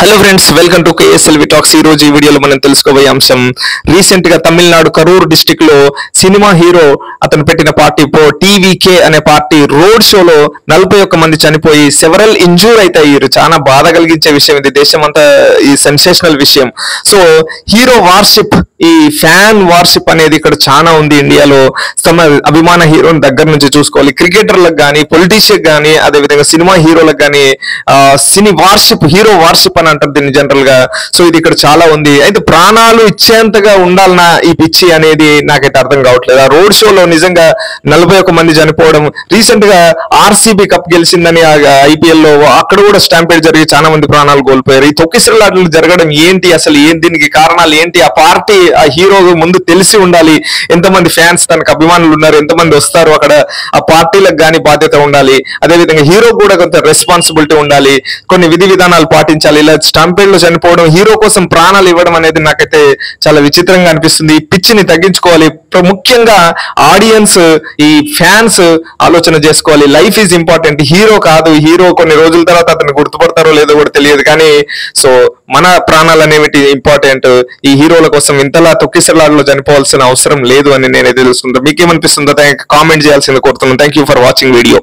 Hello friends, welcome to KSLV talks. ఈ రోజు ఈ వీడియోలో మనం తెలుసుకోబోయే అంశం, రీసెంట్ గా తమిళనాడు కరూర్ డిస్ట్రిక్ట్ లో సినిమా హీరో అతను పెట్టిన పార్టీ టీవీకే అనే పార్టీ రోడ్ షోలో 41 మంది చనిపోయి సెవరల్ ఇంజూర్ అయితే అయ్యారు. చాలా బాధ కలిగించే విషయం ఇది, దేశం అంతా ఈ సెన్సేషనల్ విషయం. సో హీరో వార్షిప్, ఈ ఫ్యాన్ వార్షిప్ అనేది ఇక్కడ చాలా ఉంది ఇండియాలో. తమ అభిమాన హీరోని దగ్గర నుంచి చూసుకోవాలి. క్రికెటర్లకు కానీ, పొలిటీషియన్ కానీ, అదేవిధంగా సినిమా హీరోలకు కానీ సినీ వార్షిప్, హీరో వార్షిప్ అని అంటారు దీన్ని జనరల్ గా. సో ఇది ఇక్కడ చాలా ఉంది. అయితే ప్రాణాలు ఇచ్చేంతగా ఉండాలన్నా ఈ పిచ్చి అనేది నాకైతే అర్థం కావట్లేదు. ఆ రోడ్ షోలో నిజంగా 41 మంది చనిపోవడం, రీసెంట్ గా ఆర్సీబీ కప్ గెలిచిందని ఐపీఎల్ లో అక్కడ కూడా స్టాంపేడ్ జరిగి చాలా మంది ప్రాణాలు కోల్పోయారు. ఈ తొక్కిసలాటలు జరగడం ఏంటి, అసలు దీనికి కారణాలు ఏంటి? ఆ పార్టీ, ఆ హీరో ముందు తెలిసి ఉండాలి ఎంతమంది ఫ్యాన్స్ తనకు అభిమానులు ఉన్నారు, ఎంతమంది వస్తారు అక్కడ. ఆ పార్టీలకు కానీ బాధ్యత ఉండాలి. అదేవిధంగా హీరో కూడా కొంత రెస్పాన్సిబిలిటీ ఉండాలి, కొన్ని విధి విధానాలు పాటించాలి. ఇలా స్టాంపేడ్ లో చనిపోవడం, హీరో కోసం ప్రాణాలు ఇవ్వడం అనేది నాకైతే చాలా విచిత్రంగా అనిపిస్తుంది. ఈ పిచ్చిని తగ్గించుకోవాలి. ముఖ్యంగా ఆడియన్స్, ఈ ఫ్యాన్స్ ఆలోచన చేసుకోవాలి. లైఫ్ ఈజ్ ఇంపార్టెంట్, హీరో కాదు. హీరో కొన్ని రోజుల తర్వాత అతను గుర్తుపడతారో లేదో కూడా తెలియదు, కానీ సో మన ప్రాణాలు అనేవి ఇంపార్టెంట్. ఈ హీరోల కోసం ఇంతలా తొక్కిసలాటలో చనిపోవాల్సిన అవసరం లేదు అని నేనైతే తెలుసుకుంటాను. మీకేమనిపిస్తుందో కామెంట్ చేయాల్సింది కోరుతున్నాను. Thank you for watching video.